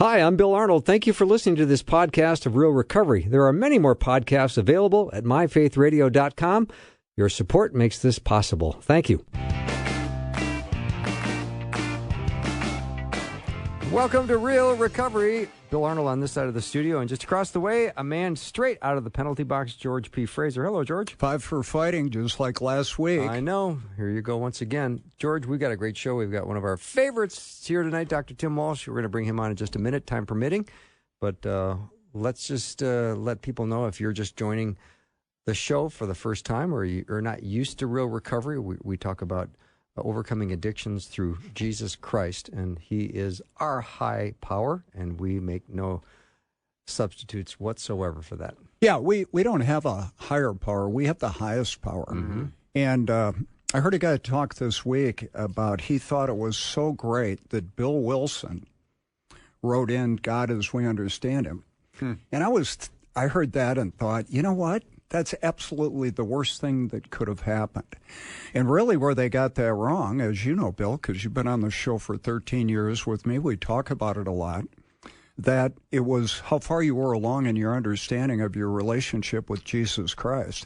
Hi, I'm Bill Arnold. Thank you for listening to this podcast of Real Recovery. There are many more podcasts available at myfaithradio.com. Your support makes this possible. Thank you. Welcome to Real Recovery. Bill Arnold on this side of the studio, and just across the way, a man straight out of the penalty box, George P. Fraser. Hello, George. 5 for fighting, just like last week. I know. Here you go once again. George, we've got a great show. We've got one of our favorites here tonight, Dr. Tim Walsh. We're going to bring him on in just a minute, time permitting. But let's just let people know, if you're just joining the show for the first time or you're not used to Real Recovery, we talk about overcoming addictions through Jesus Christ, and He is our high power, and we make no substitutes whatsoever for that. Yeah, we don't have a higher power. We have the highest power. Mm-hmm. And I heard a guy talk this week about he thought it was so great that Bill Wilson wrote in God as We Understand Him. And I heard that and thought, you know what? That's absolutely the worst thing that could have happened. And really where they got that wrong, as you know, Bill, because you've been on the show for 13 years with me, we talk about it a lot, that it was how far you were along in your understanding of your relationship with Jesus Christ.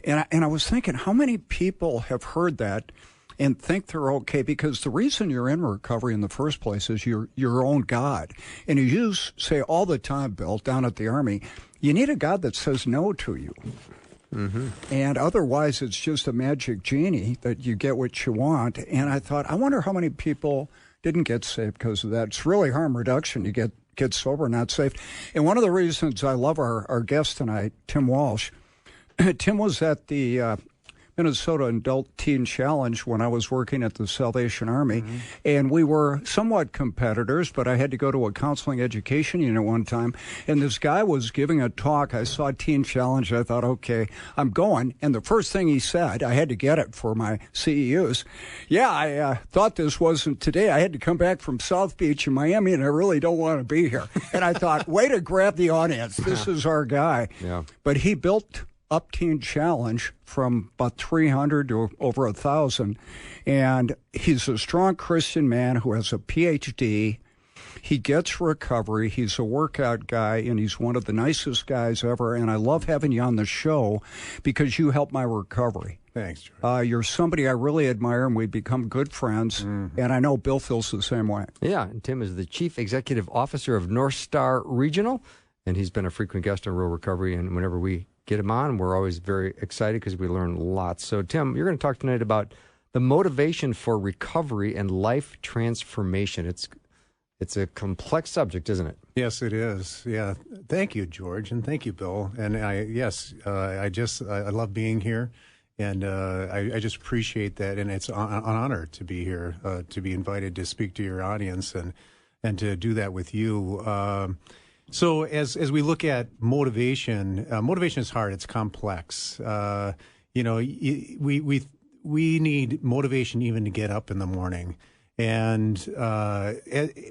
And I was thinking, how many people have heard that and think they're okay? Because the reason you're in recovery in the first place is you're your own God. And you say all the time, Bill, down at the Army, you need a God that says no to you. Mm-hmm. And otherwise, it's just a magic genie that you get what you want. And I thought, I wonder how many people didn't get saved because of that. It's really harm reduction to get sober, not saved. And one of the reasons I love our guest tonight, Tim Walsh, Tim was at the Minnesota Adult Teen Challenge when I was working at the Salvation Army, and we were somewhat competitors, but I had to go to a counseling education unit one time, and this guy was giving a talk. I saw Teen Challenge. I thought, okay, I'm going, and the first thing he said, I had to get it for my CEUs. Yeah, I thought this wasn't today. I had to come back from South Beach in Miami, and I really don't want to be here. And I thought, way to grab the audience. This is our guy. Yeah. But he built Up Teen Challenge from about 300 to over 1,000. And he's a strong Christian man who has a PhD. He gets recovery. He's a workout guy, and he's one of the nicest guys ever. And I love having you on the show because you help my recovery. Thanks, George. You're somebody I really admire, and we've become good friends. Mm-hmm. And I know Bill feels the same way. Yeah, and Tim is the Chief Executive Officer of North Star Regional, and he's been a frequent guest on Real Recovery. And whenever we get him on, we're always very excited because we learn lots. So, Tim, you're going to talk tonight about the motivation for recovery and life transformation. It's a complex subject, isn't it? Yes, it is. Yeah. Thank you, George, and thank you, Bill. And I love being here, and I just appreciate that. And it's an honor to be here, to be invited to speak to your audience and to do that with you. So as we look at motivation, motivation is hard. It's complex. We need motivation even to get up in the morning. And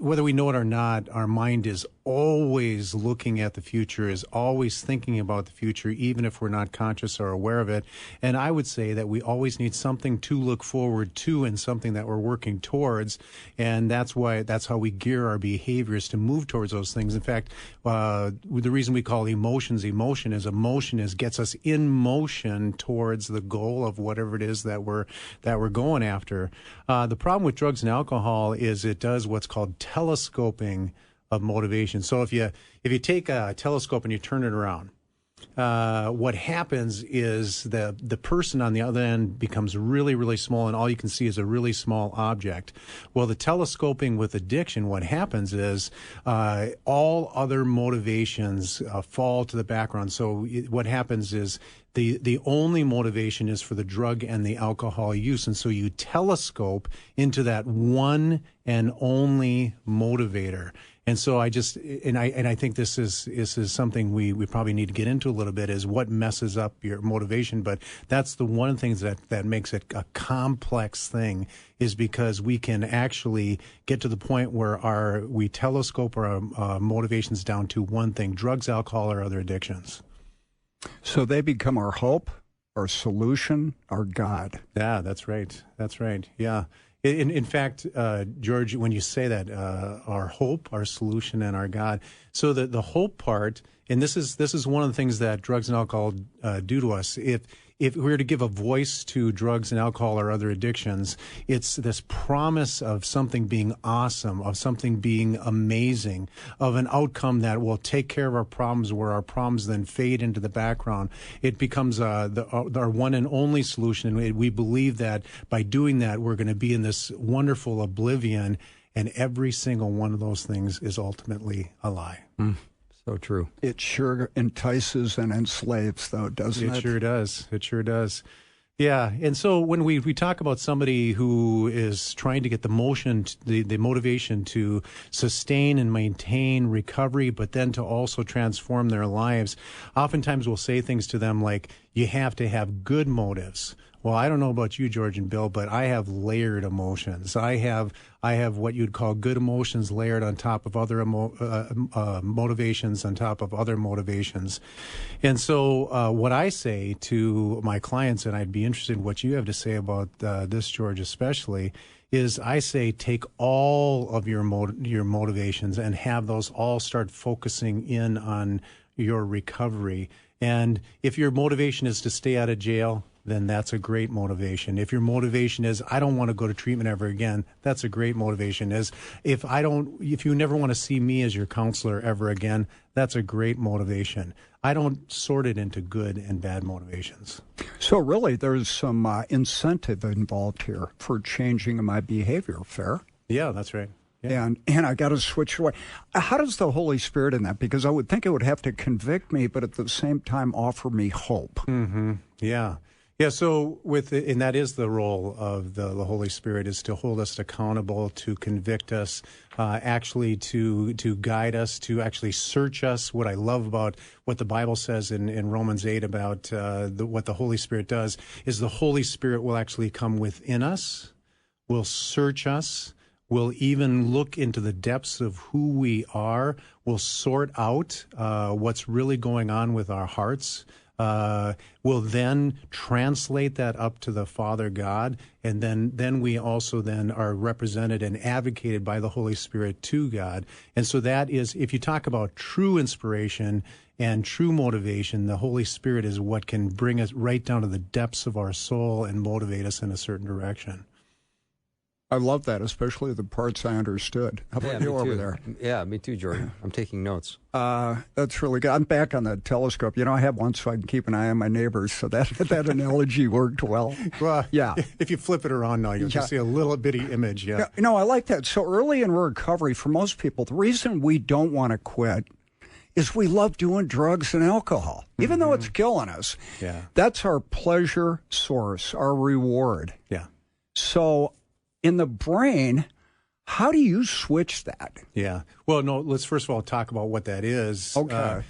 whether we know it or not, our mind is always looking at the future, is always thinking about the future, even if we're not conscious or aware of it. And I would say that we always need something to look forward to and something that we're working towards. And that's how we gear our behaviors to move towards those things. In fact, the reason we call emotion gets us in motion towards the goal of whatever it is that we're going after. The problem with drugs and alcohol is it does what's called telescoping of motivation. So if you take a telescope and you turn it around, what happens is the person on the other end becomes really, really small, and all you can see is a really small object. Well, the telescoping with addiction, what happens is all other motivations fall to the background. So what happens is the only motivation is for the drug and the alcohol use, and so you telescope into that one and only motivator. And so I think this is something we probably need to get into a little bit, is what messes up your motivation. But that's the one thing that makes it a complex thing, is because we can actually get to the point where we telescope our motivations down to one thing: drugs, alcohol, or other addictions. So they become our hope, our solution, our God. Yeah, that's right. That's right. Yeah. In fact, George, when you say that, our hope, our solution, and our God. So the hope part, and this is one of the things that drugs and alcohol do to us. If we were to give a voice to drugs and alcohol or other addictions, it's this promise of something being awesome, of something being amazing, of an outcome that will take care of our problems, where our problems then fade into the background. It becomes our one and only solution. And we believe that by doing that, we're going to be in this wonderful oblivion, and every single one of those things is ultimately a lie. So true. It sure entices and enslaves, though, doesn't it? It sure does. It sure does. Yeah. And so when we talk about somebody who is trying to get the motivation to sustain and maintain recovery, but then to also transform their lives, oftentimes we'll say things to them like, you have to have good motives. Well, I don't know about you, George and Bill, but I have layered emotions. I have what you'd call good emotions layered on top of other motivations, on top of other motivations. And so what I say to my clients, and I'd be interested in what you have to say about this, George, especially, is I say take all of your motivations and have those all start focusing in on your recovery. And if your motivation is to stay out of jail, then that's a great motivation. If your motivation is, I don't want to go to treatment ever again, that's a great motivation. If you never want to see me as your counselor ever again, that's a great motivation. I don't sort it into good and bad motivations. So really, there's some incentive involved here for changing my behavior, fair? Yeah, that's right. Yeah. And I got to switch away. How does the Holy Spirit in that? Because I would think it would have to convict me, but at the same time offer me hope. Mm-hmm. Yeah. Yeah, so and that is the role of the Holy Spirit, is to hold us accountable, to convict us, actually to guide us, to actually search us. What I love about what the Bible says in Romans 8 about what the Holy Spirit does is the Holy Spirit will actually come within us, will search us, will even look into the depths of who we are, will sort out what's really going on with our hearts. Will then translate that up to the Father God, and then we also then are represented and advocated by the Holy Spirit to God. And so that is, if you talk about true inspiration and true motivation, the Holy Spirit is what can bring us right down to the depths of our soul and motivate us in a certain direction. I love that, especially the parts I understood. How about you over there? Yeah, me too, Jordan. I'm taking notes. That's really good. I'm back on the telescope. You know, I have one so I can keep an eye on my neighbors, so that analogy worked well. Well, yeah. If you flip it around now, you'll just see a little bitty image, yeah. No, I like that. So early in recovery, for most people, the reason we don't want to quit is we love doing drugs and alcohol, even though it's killing us. Yeah. That's our pleasure source, our reward. Yeah. So in the brain, how do you switch that? Yeah. Well, no, let's first of all talk about what that is. Okay.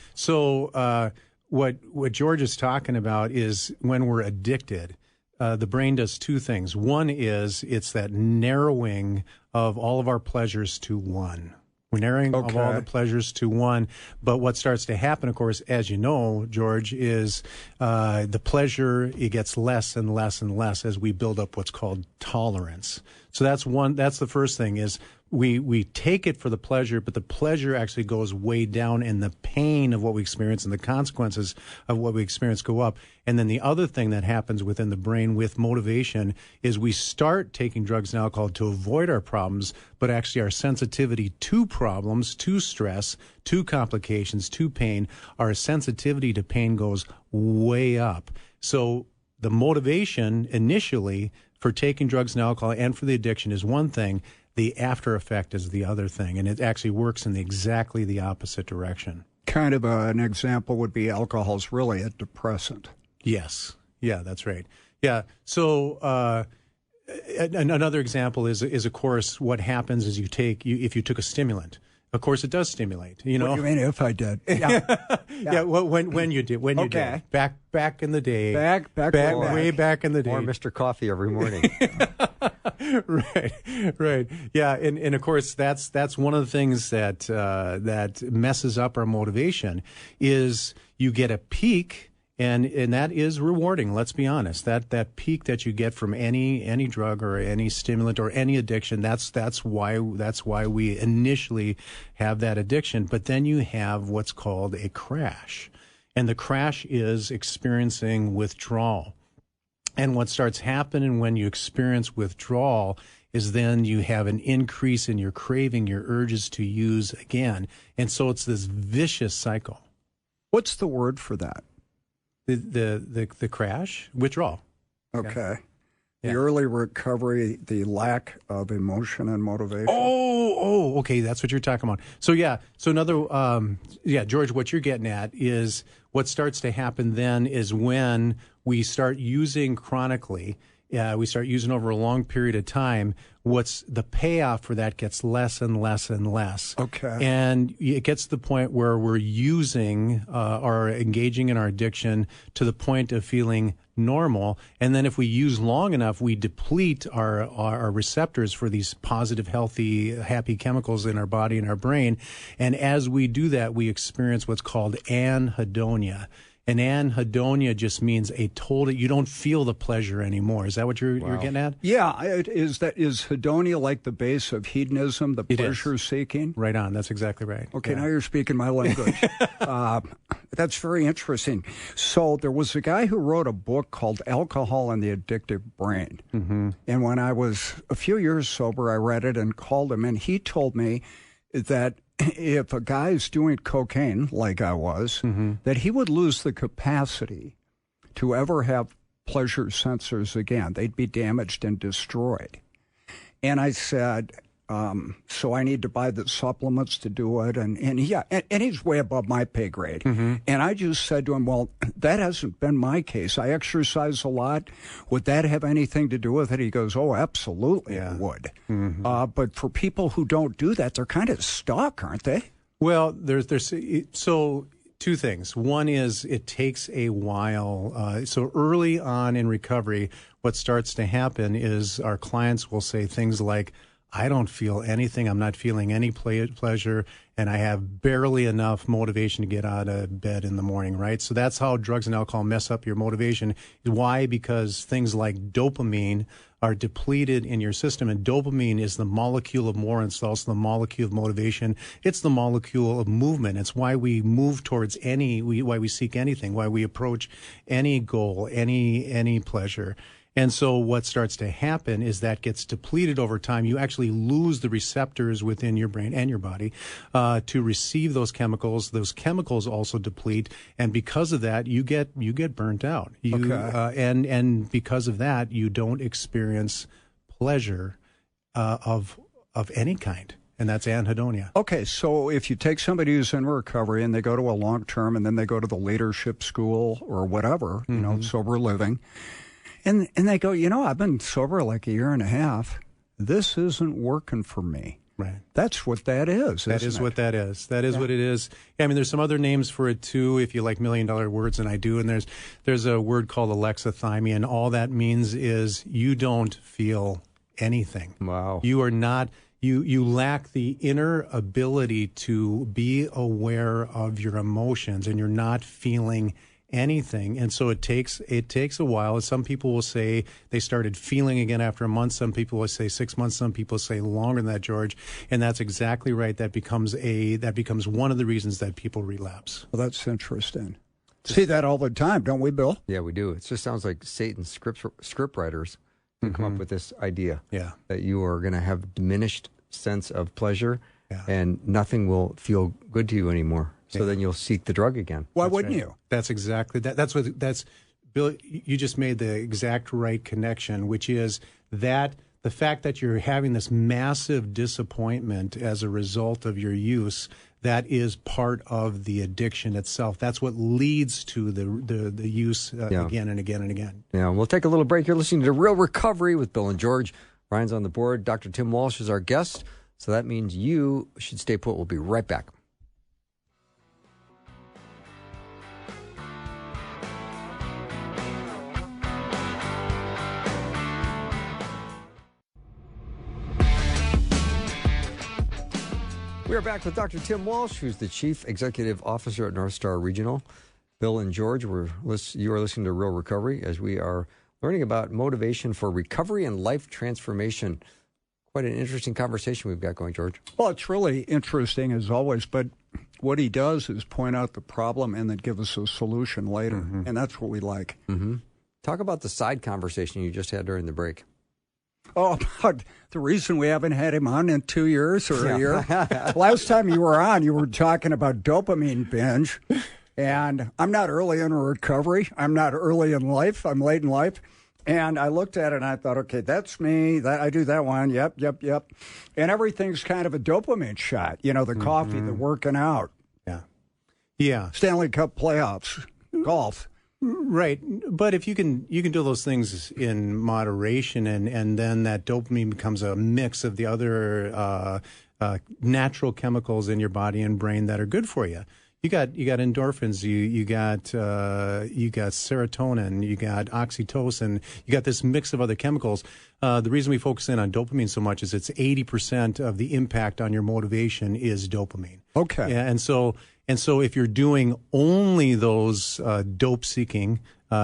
What George is talking about is when we're addicted, the brain does two things. One is it's that narrowing of all of our pleasures to one. We're narrowing of all the pleasures to one. But what starts to happen, of course, as you know, George, is the pleasure, it gets less and less and less as we build up what's called tolerance. So that's the first thing is we take it for the pleasure, but the pleasure actually goes way down and the pain of what we experience and the consequences of what we experience go up. And then the other thing that happens within the brain with motivation is we start taking drugs and alcohol to avoid our problems, but actually our sensitivity to problems, to stress, to complications, to pain, our sensitivity to pain goes way up. So the motivation initially for taking drugs and alcohol and for the addiction is one thing. The after effect is the other thing, and it actually works in exactly the opposite direction. Kind of an example would be alcohol's really a depressant. Yes. Yeah, that's right. Yeah. So another example is of course, what happens is if you took a stimulant. Of course, it does stimulate. You know. What do you mean if I did? Yeah. Yeah. Well, when you did. Back in the day. Back way back in the day. Or Mr. Coffee every morning. Right. Yeah, and of course that's one of the things that messes up our motivation is you get a peak And that is rewarding. Let's be honest. That peak that you get from any drug or any stimulant or any addiction, that's why we initially have that addiction. But then you have what's called a crash, and the crash is experiencing withdrawal. And what starts happening when you experience withdrawal is then you have an increase in your craving, your urges to use again, and so it's this vicious cycle. What's the word for that? The crash, withdrawal. Okay. The early recovery, the lack of emotion and motivation. Okay, that's what you're talking about. So George, what you're getting at is what starts to happen then is when we start using chronically, we start using over a long period of time, what's the payoff for that gets less and less and less. Okay. And it gets to the point where we're using or engaging in our addiction to the point of feeling normal. And then if we use long enough, we deplete our receptors for these positive, healthy, happy chemicals in our body and our brain. And as we do that, we experience what's called anhedonia. And anhedonia just means you don't feel the pleasure anymore. Is that what you're getting at? Yeah. Is hedonia like the base of hedonism, the pleasure seeking? Right on. That's exactly right. Okay, Now you're speaking my language. That's very interesting. So there was a guy who wrote a book called Alcohol and the Addictive Brain. Mm-hmm. And when I was a few years sober, I read it and called him, and he told me that if a guy is doing cocaine, like I was, that he would lose the capacity to ever have pleasure sensors again. They'd be damaged and destroyed. And I said, so I need to buy the supplements to do it. And he's way above my pay grade. Mm-hmm. And I just said to him, well, that hasn't been my case. I exercise a lot. Would that have anything to do with it? He goes, oh, absolutely it would. Mm-hmm. But for people who don't do that, they're kind of stuck, aren't they? Well, so two things. One is it takes a while. So early on in recovery, what starts to happen is our clients will say things like, I don't feel anything. I'm not feeling any pleasure, and I have barely enough motivation to get out of bed in the morning, right? So that's how drugs and alcohol mess up your motivation. Why? Because things like dopamine are depleted in your system, and dopamine is the molecule of more, and it's also the molecule of motivation. It's the molecule of movement. It's why we move towards why we seek anything, why we approach any goal, any pleasure. And so what starts to happen is that gets depleted over time. You actually lose the receptors within your brain and your body to receive those chemicals. Those chemicals also deplete, and because of that, you get burnt out. And because of that, you don't experience pleasure of any kind. And that's anhedonia. Okay, so if you take somebody who's in recovery and they go to a long term and then they go to the leadership school or whatever, sober living, and they go, I've been sober like a year and a half. This isn't working for me. Right. That's what that is. That is what that is. That is what it is. Yeah, I mean, there's some other names for it too, if you like $1 million words, and I do. And there's a word called alexithymia, and all that means is you don't feel anything. Wow. You are not. You lack the inner ability to be aware of your emotions, and you're not feeling anything. And so it takes a while. Some people will say they started feeling again after a month. Some people will say 6 months. Some people say longer than that, George. And that's exactly right. That becomes one of the reasons that people relapse. Well, that's interesting. See that all the time, don't we, Bill? Yeah, we do. It just sounds like Satan's script writers who come up with this idea that you are going to have diminished sense of pleasure and nothing will feel good to you anymore. So then you'll seek the drug again. Why wouldn't you? That's exactly that. That's Bill. You just made the exact right connection, which is that the fact that you're having this massive disappointment as a result of your use, that is part of the addiction itself. That's what leads to the use again and again and again. Yeah, we'll take a little break. You're listening to Real Recovery with Bill and George. Ryan's on the board. Dr. Tim Walsh is our guest. So that means you should stay put. We'll be right back. We are back with Dr. Tim Walsh, who's the Chief Executive Officer at North Star Regional. Bill and George, you are listening to Real Recovery as we are learning about motivation for recovery and life transformation. Quite an interesting conversation we've got going, George. Well, it's really interesting as always, but what he does is point out the problem and then give us a solution later, and that's what we like. Mm-hmm. Talk about the side conversation you just had during the break. Oh, about the reason we haven't had him on in 2 years or a year. Last time you were on, you were talking about dopamine binge, and I'm not early in recovery. I'm not early in life. I'm late in life. And I looked at it and I thought, okay, that's me. I do that one. Yep. And everything's kind of a dopamine shot. You know, the coffee, the working out. Yeah. Stanley Cup playoffs, golf. Right. But if you can do those things in moderation and then that dopamine becomes a mix of the other natural chemicals in your body and brain that are good for you. You got endorphins, you got serotonin, you got oxytocin, you got this mix of other chemicals. The reason we focus in on dopamine so much is it's 80% of the impact on your motivation is dopamine. Okay. And so if you're doing only those dope-seeking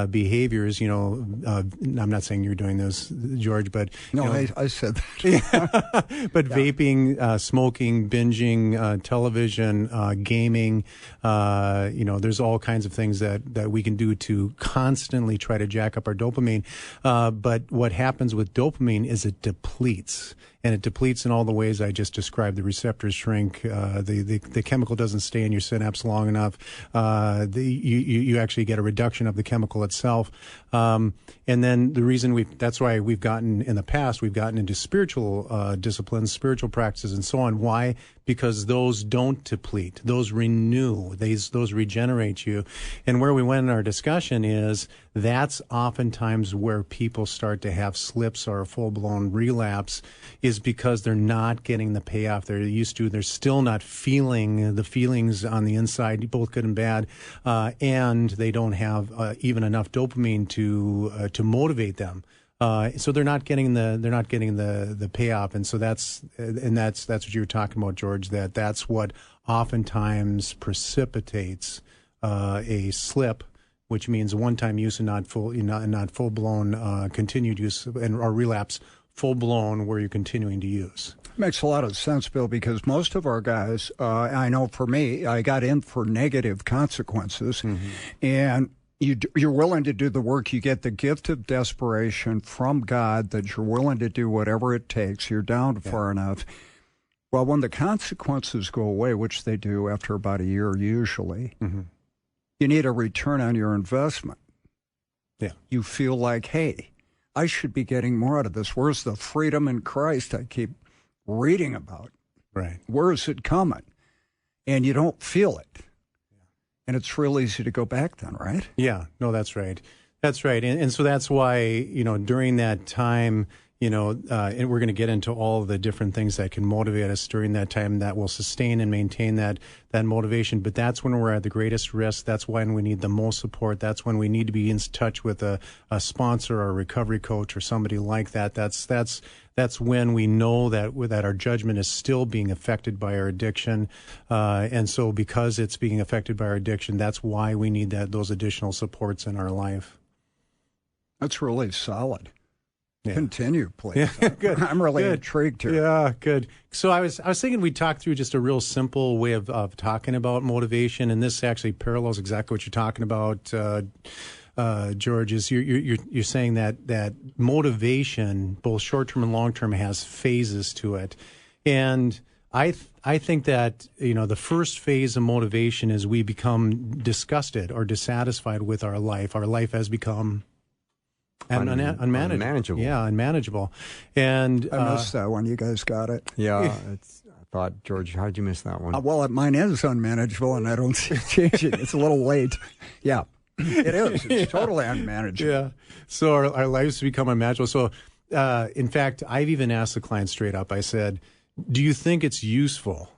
behaviors, I'm not saying you're doing those, George, but no, I said that. But vaping, smoking, binging, television, gaming, there's all kinds of things that we can do to constantly try to jack up our dopamine. But what happens with dopamine is it depletes. And it depletes in all the ways I just described. The receptors shrink. The chemical doesn't stay in your synapse long enough. You actually get a reduction of the chemical itself. And then the reason that's why we've gotten into spiritual disciplines, spiritual practices, and so on. Why? Because those don't deplete. Those renew. Those regenerate you. And where we went in our discussion is that's oftentimes where people start to have slips or a full-blown relapse is because they're not getting the payoff they're used to. They're still not feeling the feelings on the inside, both good and bad, and they don't have even enough dopamine to motivate them. So they're not getting the payoff, and so that's what you were talking about, George. That's what oftentimes precipitates a slip, which means one-time use and not full-blown continued use, or relapse full blown where you're continuing to use. Makes a lot of sense, Bill, because most of our guys, I know for me, I got in for negative consequences, and you're willing to do the work. You get the gift of desperation from God that you're willing to do whatever it takes. You're down far enough. Well, when the consequences go away, which they do after about a year usually, you need a return on your investment. Yeah. You feel like, hey, I should be getting more out of this. Where's the freedom in Christ I keep reading about? Right. Where is it coming? And you don't feel it. And it's real easy to go back then, right? Yeah. No, that's right. That's right. And so that's why, during that time, and we're going to get into all the different things that can motivate us during that time that will sustain and maintain that motivation. But that's when we're at the greatest risk. That's when we need the most support. That's when we need to be in touch with a sponsor or a recovery coach or somebody like that. That's when we know that our judgment is still being affected by our addiction. And so because it's being affected by our addiction, that's why we need those additional supports in our life. That's really solid. Yeah. Continue, please. Yeah, good. I'm really intrigued here. Yeah, good. So I was thinking we'd talk through just a real simple way of talking about motivation, and this actually parallels exactly what you're talking about, George. Is you're saying that motivation, both short term and long term, has phases to it, and I think that the first phase of motivation is we become disgusted or dissatisfied with our life. Our life has become unmanageable. Yeah, unmanageable. And I missed that one. You guys got it. Yeah. I thought, George, how did you miss that one? Well, mine is unmanageable, and I don't see it changing. It's a little late. Yeah, it is. It's totally unmanageable. Yeah. So our lives become unmanageable. So, in fact, I've even asked the client straight up. I said, do you think it's useful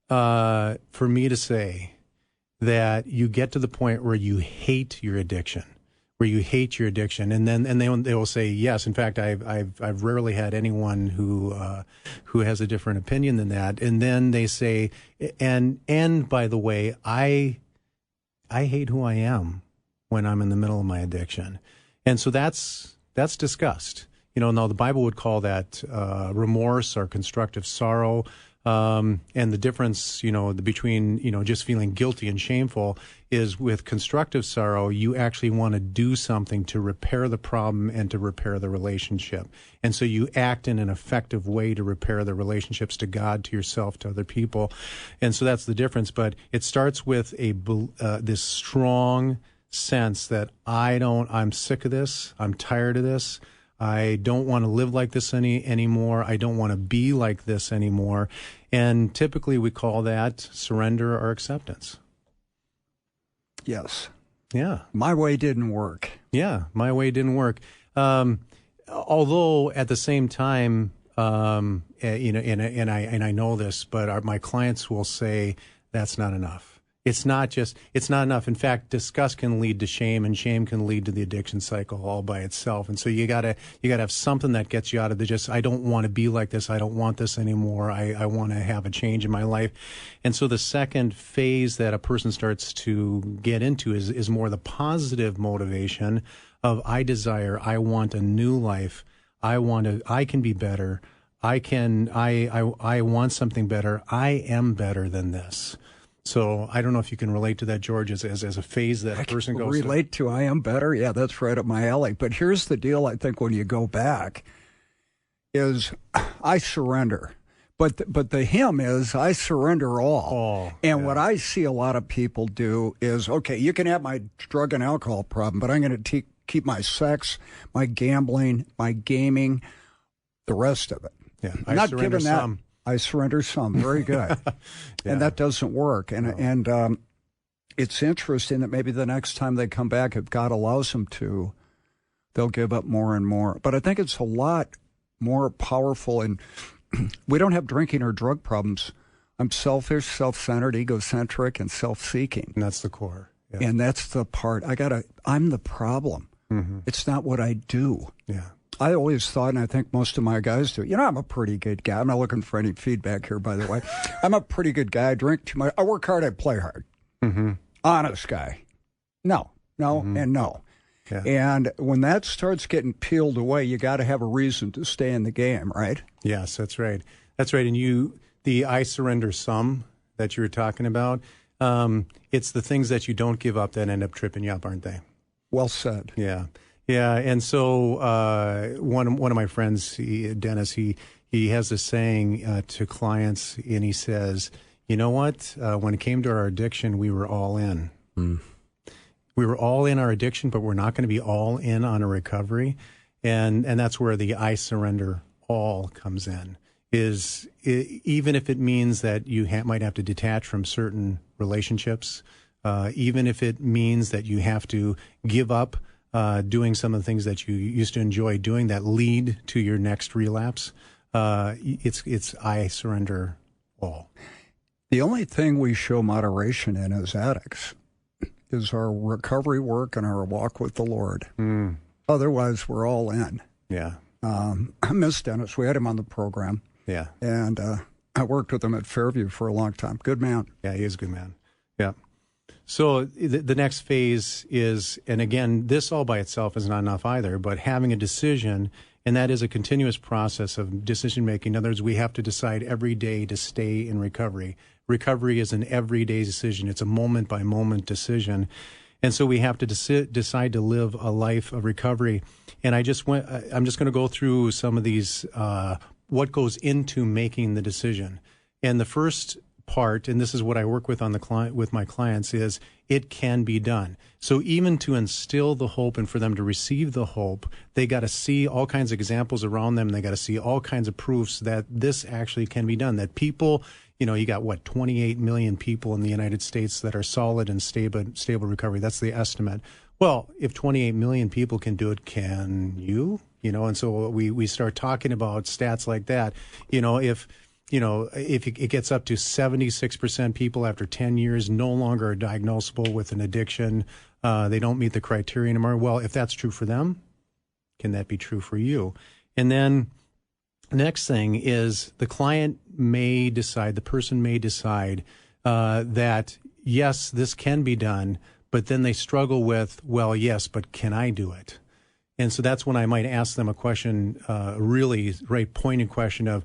for me to say that you get to the point where you hate your addiction? And then they will say yes. In fact, I've rarely had anyone who has a different opinion than that. And then they say, and by the way, I I hate who I am when I'm in the middle of my addiction. And so that's disgust. Now the Bible would call that remorse or constructive sorrow. And the difference, between, just feeling guilty and shameful is with constructive sorrow, you actually want to do something to repair the problem and to repair the relationship. And so you act in an effective way to repair the relationships to God, to yourself, to other people. And so that's the difference. But it starts with this strong sense that I'm sick of this. I'm tired of this. I don't want to live like this anymore. I don't want to be like this anymore. And typically we call that surrender or acceptance. Yes. Yeah. My way didn't work. Yeah, my way didn't work. Although at the same time, and I know this, but my clients will say that's not enough. It's not enough. In fact, disgust can lead to shame, and shame can lead to the addiction cycle all by itself. And so you gotta have something that gets you out of I don't want to be like this. I don't want this anymore. I want to have a change in my life. And so the second phase that a person starts to get into is more the positive motivation of I want a new life. I can be better. I want something better. I am better than this. So I don't know if you can relate to that, George, as a phase that a person goes through. Relate to I am better? Yeah, that's right up my alley. But here's the deal, I think, when you go back, is I surrender. But the hymn is I surrender all. And what I see a lot of people do is, okay, you can have my drug and alcohol problem, but I'm going to keep my sex, my gambling, my gaming, the rest of it. Yeah, I'm not giving that. I surrender some. Very good. And that doesn't work. And it's interesting that maybe the next time they come back, if God allows them to, they'll give up more and more. But I think it's a lot more powerful. And we don't have drinking or drug problems. I'm selfish, self-centered, egocentric, and self-seeking. And that's the core. Yeah. And that's the part. I'm the problem. Mm-hmm. It's not what I do. Yeah. I always thought, and I think most of my guys do, I'm a pretty good guy. I'm not looking for any feedback here, by the way. I'm a pretty good guy. I drink too much. I work hard. I play hard. Mm-hmm. Honest guy. No, mm-hmm. and no. Yeah. And when that starts getting peeled away, you got to have a reason to stay in the game, right? Yes, that's right. That's right. And the I surrender some that you were talking about, it's the things that you don't give up that end up tripping you up, aren't they? Well said. Yeah. Yeah, and so one of my friends, Dennis, he has this saying to clients, and he says, "You know what? When it came to our addiction, we were all in. We were all in our addiction, but we're not going to be all in on a recovery." And that's where the I surrender all comes in. Even if it means that you might have to detach from certain relationships, even if it means that you have to give up doing some of the things that you used to enjoy doing that lead to your next relapse, it's I surrender all. The only thing we show moderation in as addicts is our recovery work and our walk with the Lord. Otherwise, we're all in. Yeah. I miss Dennis. We had him on the program. Yeah. And I worked with him at Fairview for a long time. Good man. Yeah, he is a good man. Yeah. So the next phase is, and again, this all by itself is not enough either, but having a decision, and that is a continuous process of decision making. In other words, we have to decide every day to stay in recovery. Recovery is an everyday decision. It's a moment by moment decision. And so we have to decide to live a life of recovery. And I'm just going to go through some of these, what goes into making the decision. And the first part, and this is what I work with with my clients, is it can be done. So even to instill the hope and for them to receive the hope, they got to see all kinds of examples around them. They got to see all kinds of proofs that this actually can be done. That people, you got 28 million people in the United States that are solid and stable recovery. That's the estimate. Well, if 28 million people can do it, can you? And so we start talking about stats like that. If it gets up to 76% people after 10 years no longer are diagnosable with an addiction, they don't meet the criteria anymore. Well, if that's true for them, can that be true for you? And then the next thing is the person may decide that, yes, this can be done, but then they struggle with, well, yes, but can I do it? And so that's when I might ask them a question, really right pointed question of,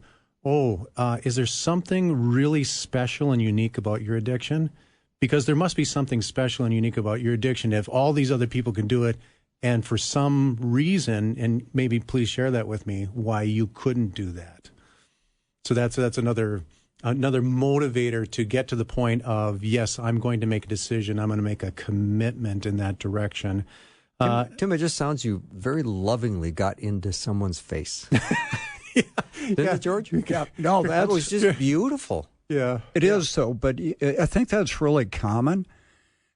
is there something really special and unique about your addiction? Because there must be something special and unique about your addiction if all these other people can do it, and for some reason, and maybe please share that with me, why you couldn't do that. So that's another motivator to get to the point of, yes, I'm going to make a decision. I'm going to make a commitment in that direction. Tim, it just sounds you very lovingly got into someone's face. Didn't it, George? Yeah. No, that was just beautiful. Yeah, it is though. But I think that's really common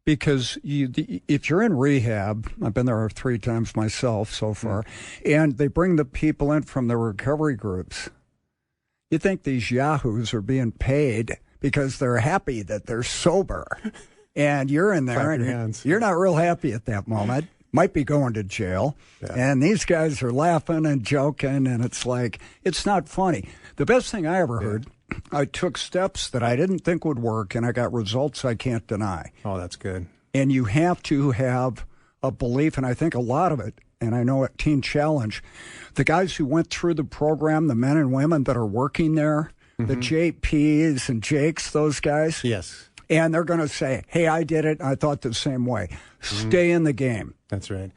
because if you're in rehab, I've been there 3 times myself so far, and they bring the people in from the recovery groups. You think these yahoos are being paid because they're happy that they're sober, and you're in there and you're not real happy at that moment. Might be going to jail, and these guys are laughing and joking, and it's like, it's not funny. The best thing I ever heard, I took steps that I didn't think would work, and I got results I can't deny. Oh, that's good. And you have to have a belief, and I think a lot of it, and I know at Teen Challenge, the guys who went through the program, the men and women that are working there, the JPs and Jakes, those guys. Yes. And they're going to say, hey, I did it. I thought the same way. Stay in the game. That's right.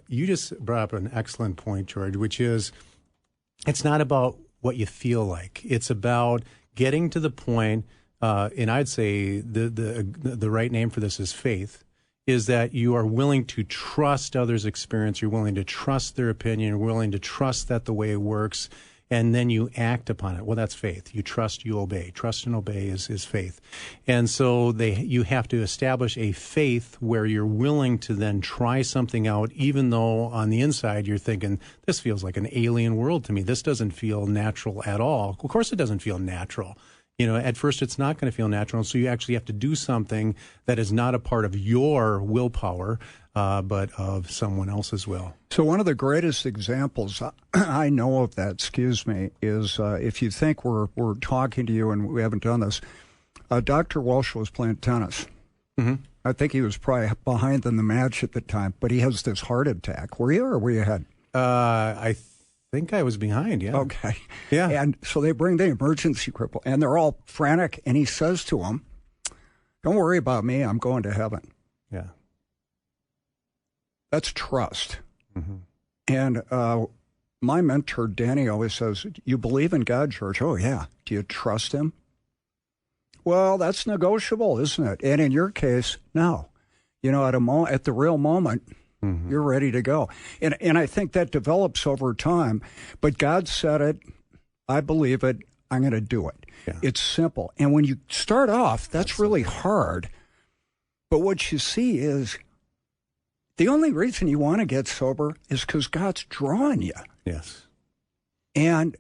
You just brought up an excellent point, George, which is it's not about what you feel like. It's about getting to the point, and I'd say the right name for this is faith, is that you are willing to trust others' experience. You're willing to trust their opinion. You're willing to trust that the way it works. And then you act upon it. Well, that's faith. You trust, you obey. Trust and obey is faith. And so you have to establish a faith where you're willing to then try something out, even though on the inside you're thinking, this feels like an alien world to me. This doesn't feel natural at all. Of course it doesn't feel natural. At first it's not going to feel natural. So you actually have to do something that is not a part of your willpower, but of someone else's will. So one of the greatest examples I know of that, is if you think we're talking to you and we haven't done this, Dr. Walsh was playing tennis. I think he was probably behind in the match at the time, but he has this heart attack. Were you or were you ahead? I think I was behind, yeah. Okay. Yeah. And so they bring the emergency cripple, and they're all frantic, and he says to them, don't worry about me, I'm going to heaven. Yeah. That's trust. And my mentor, Danny, always says, you believe in God, George? Oh, yeah. Do you trust him? Well, that's negotiable, isn't it? And in your case, no. At the real moment, you're ready to go. And I think that develops over time. But God said it. I believe it. I'm going to do it. Yeah. It's simple. And when you start off, that's really hard. But what you see is the only reason you want to get sober is because God's drawing you. Yes. And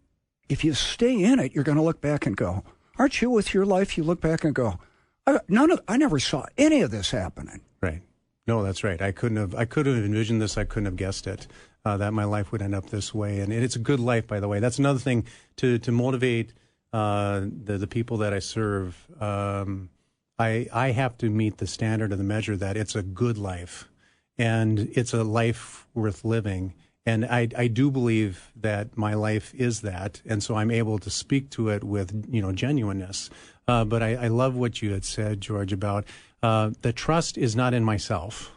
if you stay in it, you're going to look back and go, aren't you with your life? You look back and go, I never saw any of this happening. Right. No, that's right. I could have envisioned this. I couldn't have guessed it, that my life would end up this way. And it's a good life, by the way. That's another thing to motivate the people that I serve. I have to meet the standard of the measure that it's a good life. And it's a life worth living. And I do believe that my life is that. And so I'm able to speak to it with, genuineness. But I love what you had said, George, about the trust is not in myself.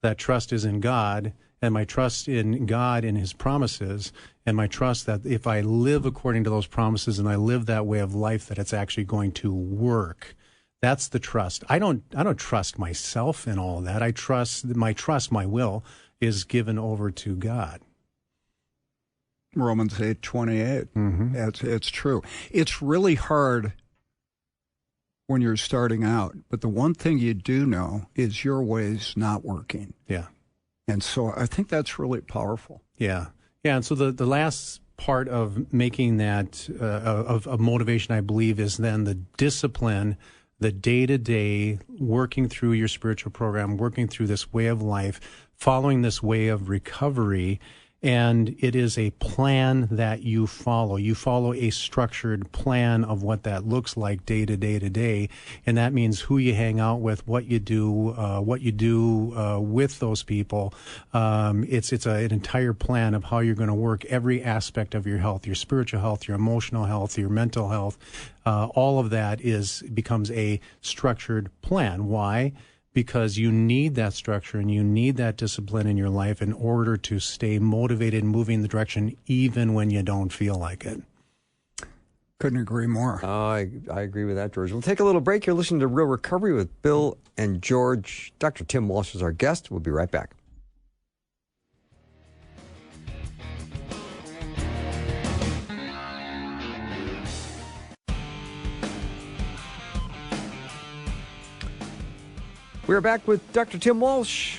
That trust is in God, and my trust in God and his promises, and my trust that if I live according to those promises and I live that way of life, that it's actually going to work. That's the trust. I don't trust myself in all of that. My will is given over to God. Romans 8:28. It's true. It's really hard when you're starting out, but the one thing you do know is your way's not working. Yeah. And so I think that's really powerful. Yeah. Yeah. And so the last part of making that of motivation, I believe, is then the discipline, the day-to-day working through your spiritual program, working through this way of life, following this way of recovery. And it is a plan that you follow. You follow a structured plan of what that looks like day to day to day. And that means who you hang out with, what you do with those people. It's an entire plan of how you're going to work every aspect of your health, your spiritual health, your emotional health, your mental health. All of that becomes a structured plan. Why? Because you need that structure and you need that discipline in your life in order to stay motivated and moving in the direction even when you don't feel like it. Couldn't agree more. I agree with that, George. We'll take a little break. You're listening to Real Recovery with Bill and George. Dr. Tim Walsh is our guest. We'll be right back. We're back with Dr. Tim Walsh.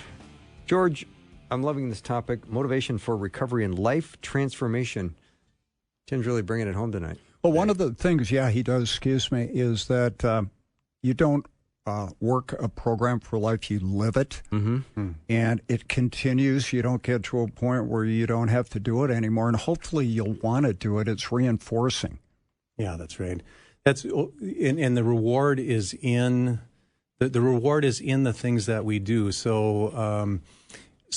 George, I'm loving this topic, motivation for recovery and life transformation. Tim's really bringing it home tonight. Well, one of the things, he does, is that you don't work a program for life, you live it. Mm-hmm. And it continues. You don't get to a point where you don't have to do it anymore. And hopefully you'll want to do it. It's reinforcing. Yeah, that's right. And the reward is in... The reward is in the things that we do. So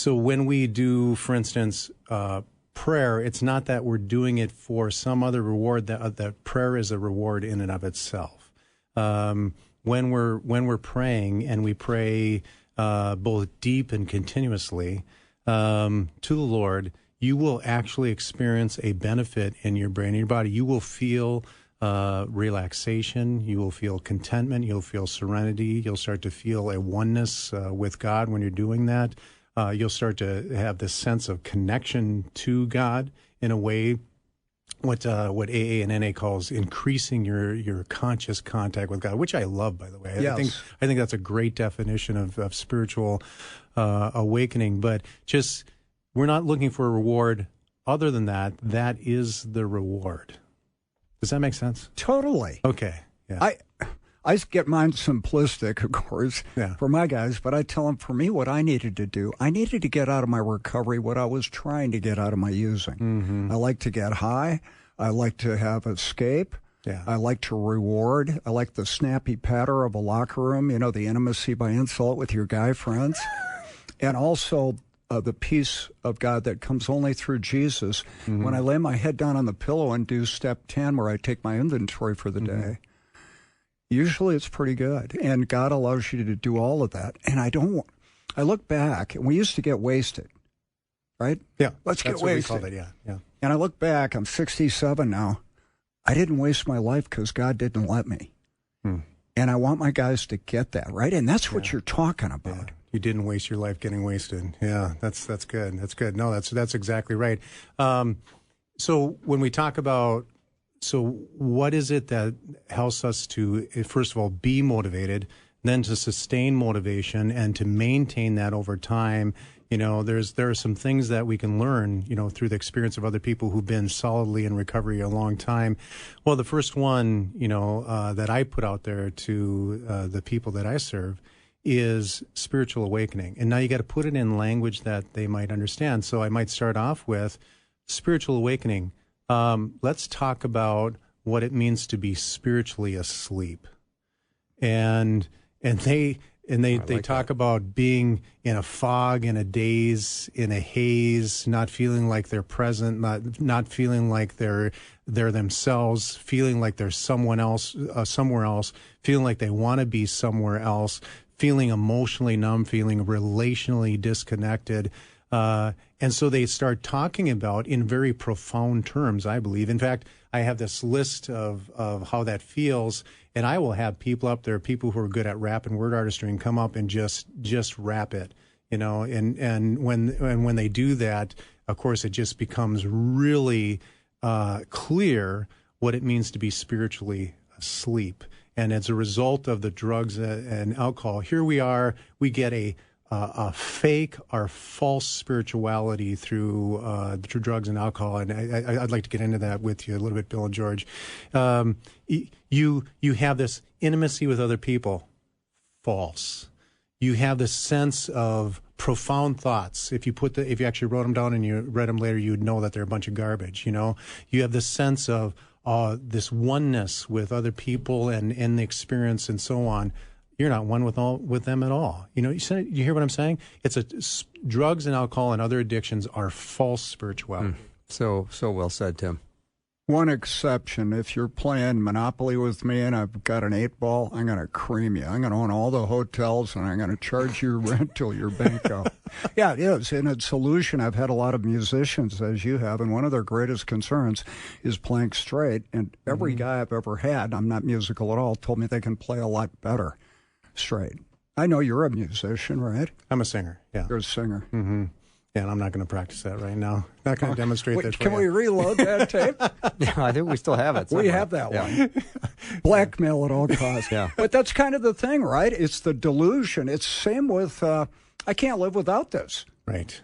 when we do, for instance, prayer, it's not that we're doing it for some other reward. That prayer is a reward in and of itself. When we're praying, and we pray both deep and continuously to the Lord, you will actually experience a benefit in your brain and your body. You will feel relaxation, you will feel contentment, you'll feel serenity, you'll start to feel a oneness with God when you're doing that. You'll start to have this sense of connection to God in a way, what AA and NA calls increasing your conscious contact with God, which I love, by the way. Yes. I think that's a great definition of spiritual awakening. But just, we're not looking for a reward other than that. That is the reward. Does that make sense? Totally. Okay. Yeah. I get mine simplistic, of course, for my guys, but I tell them, for me, what I needed to do, I needed to get out of my recovery what I was trying to get out of my using. Mm-hmm. I like to get high. I like to have escape. Yeah. I like to reward. I like the snappy patter of a locker room, the intimacy by insult with your guy friends. And also the peace of God that comes only through Jesus. Mm-hmm. When I lay my head down on the pillow and do step 10, where I take my inventory for the day, usually it's pretty good. And God allows you to do all of that. And I look back, and we used to get wasted, right? Yeah. Let's get wasted. What we called it, yeah. And I look back, I'm 67 now. I didn't waste my life because God didn't let me. And I want my guys to get that, right? And that's what you're talking about. Yeah. You didn't waste your life getting wasted. Yeah, that's good. That's good. No, that's exactly right. So when we talk about, what is it that helps us to, first of all, be motivated, then to sustain motivation and to maintain that over time? There are some things that we can learn, through the experience of other people who've been solidly in recovery a long time. Well, the first one, that I put out there to the people that I serve is spiritual awakening. And now you got to put it in language that they might understand. So I might start off with spiritual awakening. Let's talk about what it means to be spiritually asleep. And they talk about being in a fog, in a daze, in a haze, not feeling like they're present, not feeling like they're themselves, feeling like there's someone else, somewhere else, feeling like they want to be somewhere else, feeling emotionally numb, feeling relationally disconnected. And so they start talking about in very profound terms, I believe. In fact, I have this list of how that feels, and I will have people up there, people who are good at rap and word artistry, and come up and just rap it, and when they do that, of course, it just becomes really clear what it means to be spiritually asleep. And as a result of the drugs and alcohol, here we are, we get a fake or false spirituality through drugs and alcohol. And I'd like to get into that with you a little bit, Bill and George. You have this intimacy with other people, false. you have this sense of profound thoughts. If you actually wrote them down and you read them later, you would know that they're a bunch of garbage. You have this sense of this oneness with other people and the experience and so on. You're not one with them at all. You hear what I'm saying? Drugs and alcohol and other addictions are false spirituality. So well said, Tim. One exception, if you're playing Monopoly with me and I've got an 8-ball, I'm going to cream you. I'm going to own all the hotels and I'm going to charge you rent till you're bankrupt. Yeah, it is. And it's a solution. I've had a lot of musicians, as you have, and one of their greatest concerns is playing straight. And every guy I've ever had, I'm not musical at all, told me they can play a lot better straight. I know you're a musician, right? I'm a singer, yeah. You're a singer. Mm-hmm. Yeah, and I'm not going to practice that right now. Not going to demonstrate that for Can you. we reload that tape? Yeah, I think we still have it somewhere. We have that one. Blackmail at all costs. Yeah. But that's kind of the thing, right? It's the delusion. It's same with, I can't live without this. Right.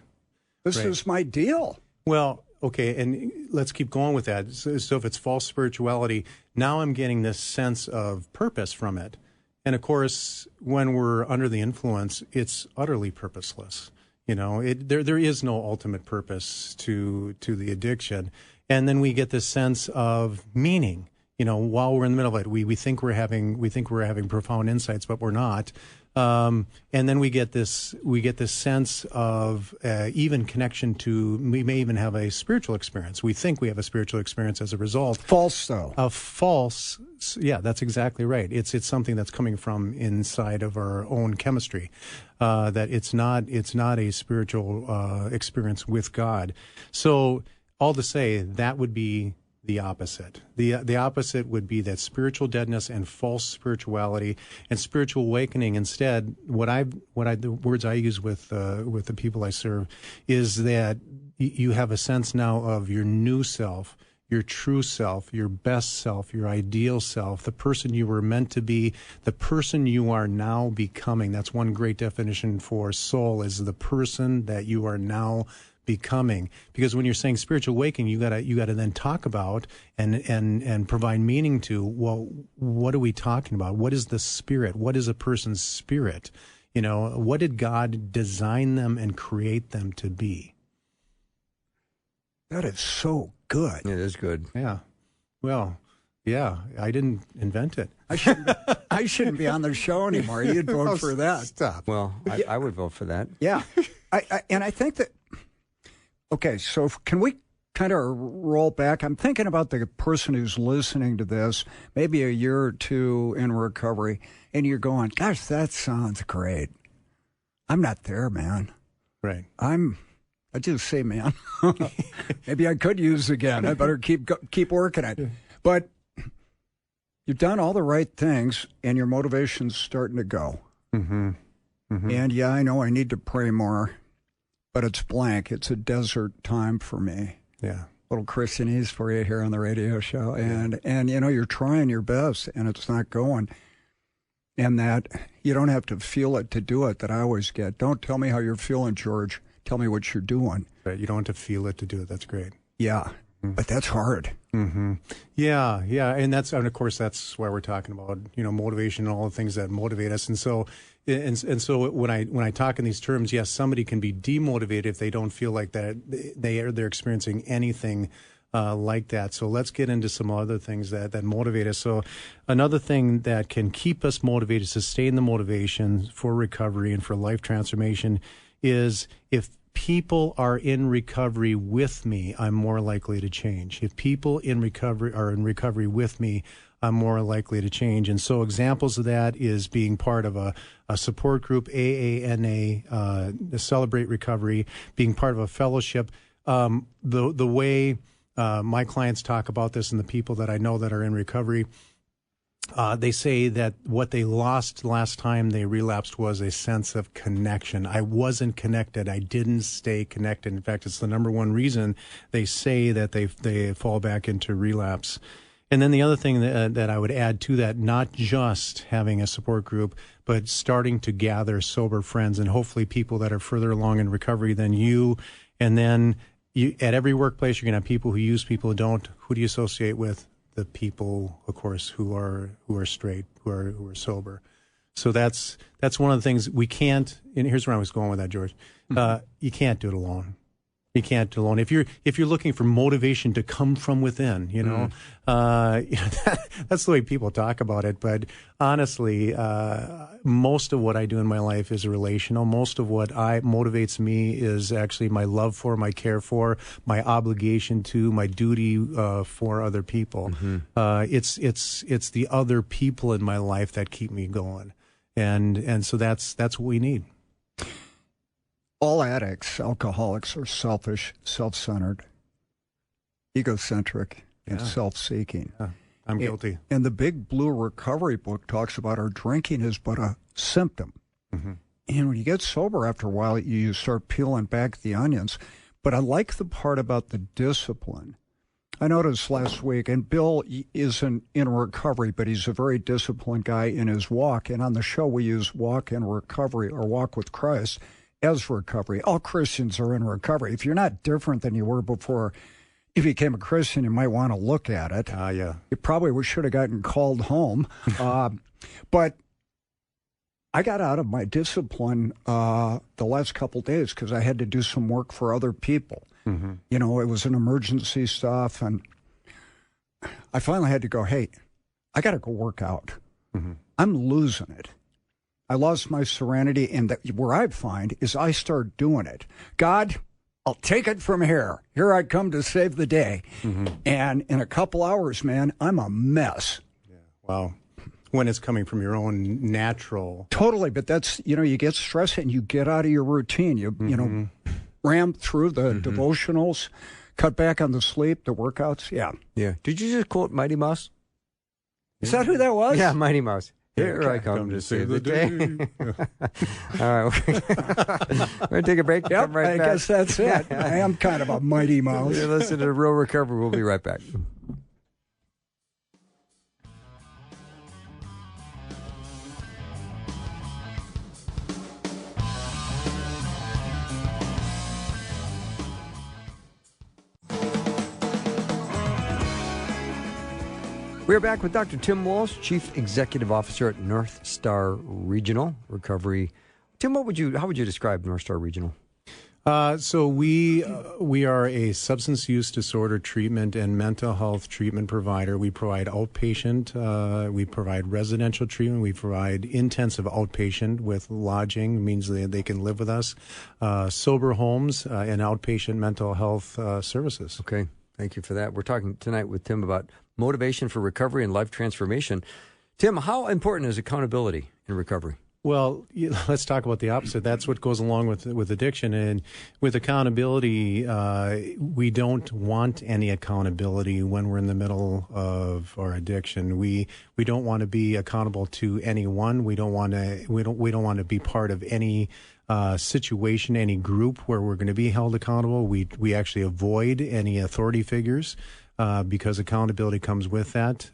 This is my deal. Well, okay, and let's keep going with that. So if it's false spirituality, now I'm getting this sense of purpose from it. And of course, when we're under the influence, it's utterly purposeless. There is no ultimate purpose to the addiction. And then we get this sense of meaning. While we're in the middle of it, we think we're having profound insights, but we're not. And then we get this sense of even connection to. We may even have a spiritual experience. We think we have a spiritual experience as a result. False, though. False. Yeah, that's exactly right. It's something that's coming from inside of our own chemistry. That it's not a spiritual experience with God. So all to say, that would be the opposite. The opposite would be that spiritual deadness and false spirituality and spiritual awakening. Instead, the words I use with the people I serve is that you have a sense now of your new self, your true self, your best self, your ideal self, the person you were meant to be, the person you are now becoming. That's one great definition for soul, is the person that you are now becoming. Because when you're saying spiritual awakening, you gotta then talk about and provide meaning to, well, what are we talking about? What is the spirit? What is a person's spirit? What did God design them and create them to be? That is so good. It is good. Yeah. Well, yeah, I didn't invent it. I shouldn't be on the show anymore. You'd vote for that. Stop. Well, I would vote for that. Yeah. And I think that, okay, so can we kind of roll back? I'm thinking about the person who's listening to this, maybe a year or two in recovery, and you're going, gosh, that sounds great. I'm not there, man. Right. I just say, man, maybe I could use again. I better keep working it. But you've done all the right things, and your motivation's starting to go. Mm-hmm. Mm-hmm. And yeah, I know I need to pray more, but it's blank. It's a desert time for me. Yeah. Little Christianese for you here on the radio show. And you're trying your best, and it's not going. And that you don't have to feel it to do it, that I always get. Don't tell me how you're feeling, George. Tell me what you're doing. Right. You don't have to feel it to do it. That's great. Yeah. But that's hard. Mm-hmm. Yeah. And of course, that's why we're talking about, motivation and all the things that motivate us. And so when I talk in these terms, yes, somebody can be demotivated if they don't feel like that they're experiencing anything like that. So let's get into some other things that motivate us. So another thing that can keep us motivated, sustain the motivation for recovery and for life transformation, is if people are in recovery with me, I'm more likely to change. If people are in recovery with me, I'm more likely to change. And so examples of that is being part of a support group, AANA, Celebrate Recovery, being part of a fellowship. The way my clients talk about this and the people that I know that are in recovery, they say that what they lost last time they relapsed was a sense of connection. I wasn't connected. I didn't stay connected. In fact, it's the number one reason they say that they fall back into relapse. And then the other thing that I would add to that, not just having a support group, but starting to gather sober friends and hopefully people that are further along in recovery than you. And then at every workplace, you're going to have people who use, people who don't. Who do you associate with? The people, of course, who are straight, who are sober. So that's one of the things we can't. And here's where I was going with that, George. You can't do it alone. You can't do it alone. If you're looking for motivation to come from within, that's the way people talk about it. But honestly, most of what I do in my life is relational. Most of what motivates me is actually my love for, my care for, my obligation to, my duty for other people. It's the other people in my life that keep me going, and so that's what we need. All addicts, alcoholics, are selfish, self-centered, egocentric, and self-seeking. I'm guilty. And the Big Blue Recovery book talks about our drinking is but a symptom. And when you get sober after a while, you start peeling back the onions. But I like the part about the discipline. I noticed last week, and Bill isn't in recovery, but he's a very disciplined guy in his walk. And on the show, we use walk in recovery or walk with Christ as recovery. All Christians are in recovery. If you're not different than you were before you became a Christian, you might want to look at it. Yeah. You probably should have gotten called home. But I got out of my discipline the last couple of days because I had to do some work for other people. It was an emergency stuff, and I finally had to go, hey, I got to go work out. I'm losing it. I lost my serenity, and where I find is I start doing it. God, I'll take it from here. Here I come to save the day. And in a couple hours, man, I'm a mess. Yeah. Wow. When it's coming from your own natural. Totally, but that's, you get stressed and you get out of your routine. You ram through the devotionals, cut back on the sleep, the workouts. Yeah. Did you just quote Mighty Mouse? Is that who that was? Yeah, Mighty Mouse. Here I come to save the day. All right. We're going to take a break. Yep, Come right I back. guess that's it. I am kind of a mighty mouse. You're listening to Real Recovery. We'll be right back. We are back with Dr. Tim Walsh, Chief Executive Officer at North Star Regional Recovery. Tim, how would you describe North Star Regional? So we are a substance use disorder treatment and mental health treatment provider. We provide outpatient, we provide residential treatment, we provide intensive outpatient with lodging, means they can live with us, sober homes, and outpatient mental health services. Okay, thank you for that. We're talking tonight with Tim about motivation for recovery and life transformation. Tim, how important is accountability in recovery? Well, let's talk about the opposite. That's what goes along with addiction. And with accountability, we don't want any accountability when we're in the middle of our addiction. We don't want to be accountable to anyone. We don't want to be part of any situation, any group where we're going to be held accountable. We actually avoid any authority figures because accountability comes with that.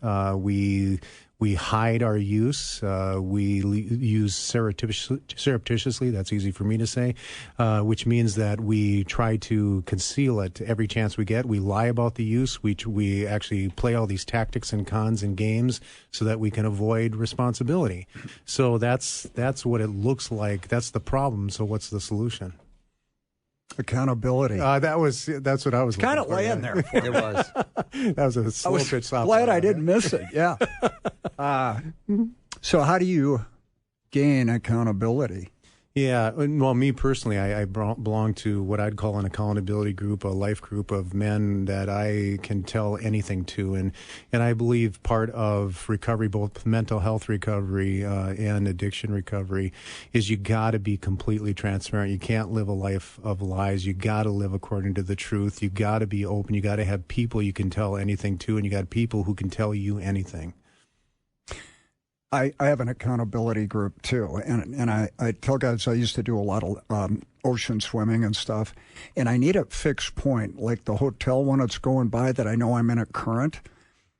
We hide our use. We use surreptitiously. That's easy for me to say, which means that we try to conceal it every chance we get. We lie about the use. We actually play all these tactics and cons and games so that we can avoid responsibility. So that's what it looks like. That's the problem. So what's the solution? Accountability. That's what I was kind of laying there. It was. That was a slow pitch softball. Glad I didn't miss it. Yeah. So how do you gain accountability? Yeah, well, me personally, I belong to what I'd call an accountability group, a life group of men that I can tell anything to. And I believe part of recovery, both mental health recovery and addiction recovery, is you got to be completely transparent. You can't live a life of lies. You got to live according to the truth. You got to be open. You got to have people you can tell anything to, and you got people who can tell you anything. I have an accountability group, too, and I tell guys I used to do a lot of ocean swimming and stuff, and I need a fixed point, like the hotel when it's going by that I know I'm in a current.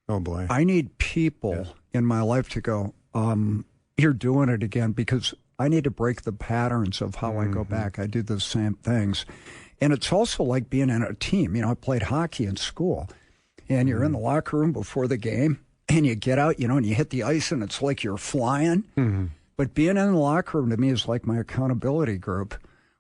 Oh, boy. I need people in my life to go, you're doing it again, because I need to break the patterns of how I go back. I do the same things. And it's also like being in a team. I played hockey in school, and you're in the locker room before the game, and you get out, and you hit the ice, and it's like you're flying. But being in the locker room to me is like my accountability group.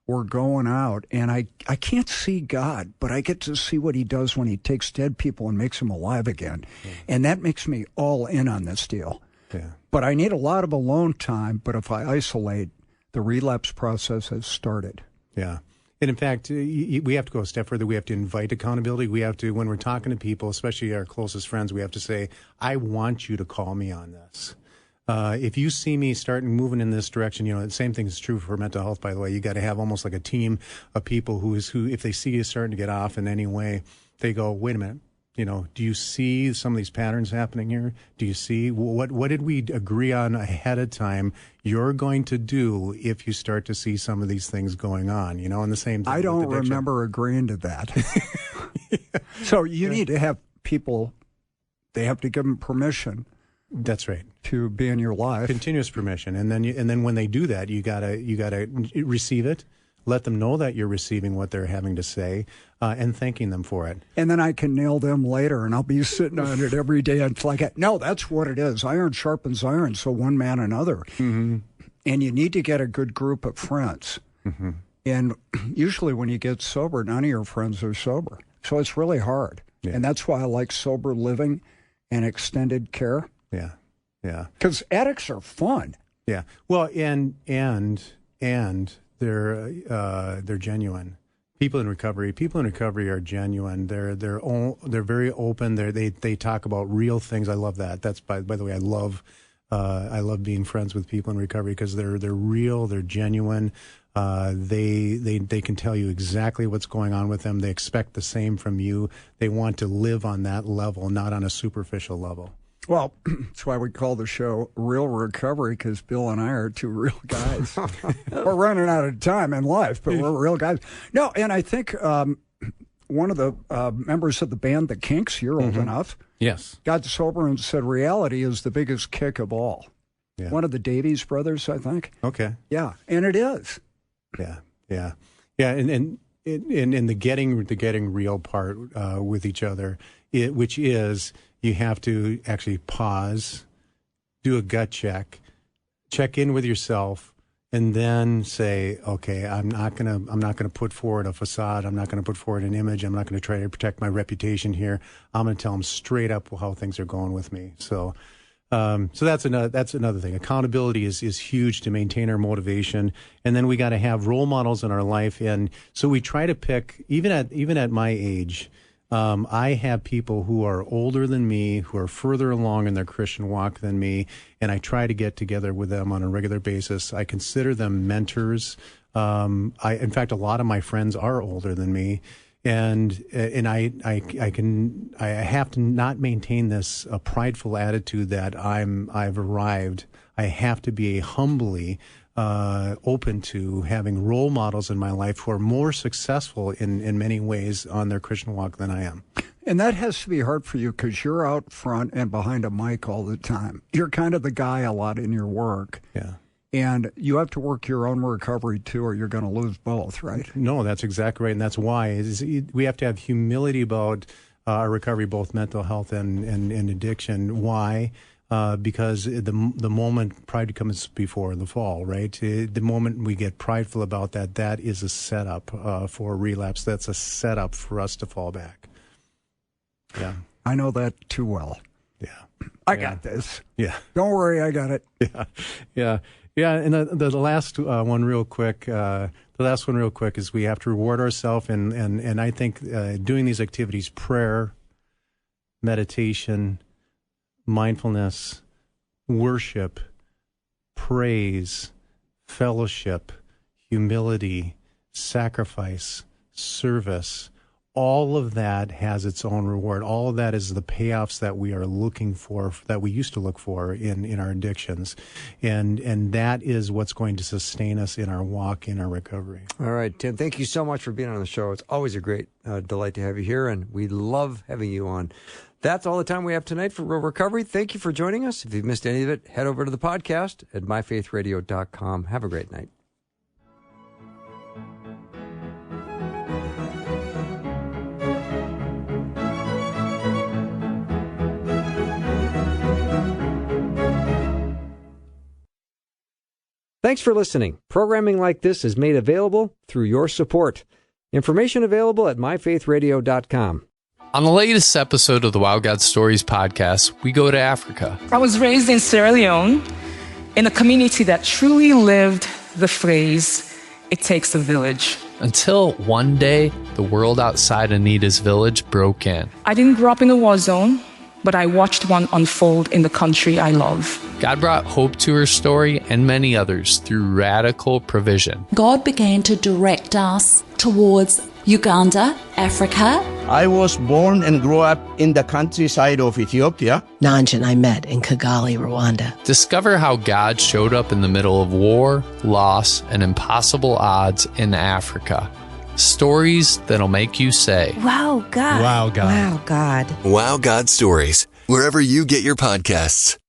We're going out, and I can't see God, but I get to see what he does when he takes dead people and makes them alive again. Yeah. And that makes me all in on this deal. Yeah. But I need a lot of alone time, but if I isolate, the relapse process has started. Yeah. And in fact, we have to go a step further. We have to invite accountability. We have to, when we're talking to people, especially our closest friends, we have to say, I want you to call me on this. If you see me starting moving in this direction, the same thing is true for mental health, by the way. You got to have almost like a team of people who, if they see you starting to get off in any way, they go, wait a minute. Do you see some of these patterns happening here? Do you see what did we agree on ahead of time you're going to do if you start to see some of these things going on? And the same thing. I don't remember agreeing to that. Yeah. So you need to have people, they have to give them permission. That's right. To be in your life. Continuous permission. And then when they do that, you gotta receive it. Let them know that you're receiving what they're having to say, and thanking them for it. And then I can nail them later, and I'll be sitting on it every day. And it's like, no, that's what it is. Iron sharpens iron, so one man another. Mm-hmm. And you need to get a good group of friends. Mm-hmm. And usually when you get sober, none of your friends are sober. So it's really hard. Yeah. And that's why I like sober living and extended care. Yeah, yeah. Because addicts are fun. Yeah. Well, and they're genuine. People in recovery are genuine. They're very open. They talk about real things. I love that. That's by the way, I love being friends with people in recovery because they're real. They're genuine. They can tell you exactly what's going on with them. They expect the same from you. They want to live on that level, not on a superficial level. Well, that's why we call the show Real Recovery, because Bill and I are two real guys. We're running out of time in life, but we're real guys. No, and I think one of the members of the band, the Kinks, you're old enough. Yes. Got sober and said reality is the biggest kick of all. Yeah. One of the Davies brothers, I think. Okay. Yeah, and it is. Yeah, and the getting real part with each other, which is you have to actually pause, do a gut check in with yourself, and then say, okay, I'm not gonna put forward a facade. I'm not gonna put forward an image. I'm not gonna try to protect my reputation here. I'm gonna tell them straight up how things are going with me. So that's another thing. Accountability is huge to maintain our motivation, and then we got to have role models in our life. And so we try to pick, even at my age, I have people who are older than me, who are further along in their Christian walk than me, and I try to get together with them on a regular basis. I consider them mentors. In fact, a lot of my friends are older than me. And I have to not maintain this prideful attitude that I've arrived. I have to be humbly open to having role models in my life who are more successful in many ways on their Christian walk than I am. And that has to be hard for you because you're out front and behind a mic all the time. You're kind of the guy a lot in your work. Yeah. And you have to work your own recovery, too, or you're going to lose both, right? No, that's exactly right. And that's why we have to have humility about our recovery, both mental health and addiction. Why? Because the moment pride comes before the fall, right? The moment we get prideful about that is a setup for relapse. That's a setup for us to fall back. Yeah. I know that too well. Yeah. I got this. Yeah. Don't worry, I got it. Yeah. And the last one real quick, is we have to reward ourselves. And I think doing these activities, prayer, meditation, mindfulness, worship, praise, fellowship, humility, sacrifice, service, all of that has its own reward. All of that is the payoffs that we are looking for, that we used to look for in our addictions. And that is what's going to sustain us in our walk, in our recovery. All right, Tim, thank you so much for being on the show. It's always a great delight to have you here, and we love having you on. That's all the time we have tonight for Real Recovery. Thank you for joining us. If you've missed any of it, head over to the podcast at myfaithradio.com. Have a great night. Thanks for listening. Programming like this is made available through your support. Information available at myfaithradio.com. On the latest episode of the Wild God Stories podcast, we go to Africa. I was raised in Sierra Leone in a community that truly lived the phrase, "It takes a village." Until one day, the world outside Anita's village broke in. I didn't grow up in a war zone, but I watched one unfold in the country I love. God brought hope to her story and many others through radical provision. God began to direct us towards Uganda, Africa. I was born and grew up in the countryside of Ethiopia. Nanja and I met in Kigali, Rwanda. Discover how God showed up in the middle of war, loss, and impossible odds in Africa. Stories that'll make you say, "Wow, God. Wow, God. Wow, God." Wow, God Stories. Wherever you get your podcasts.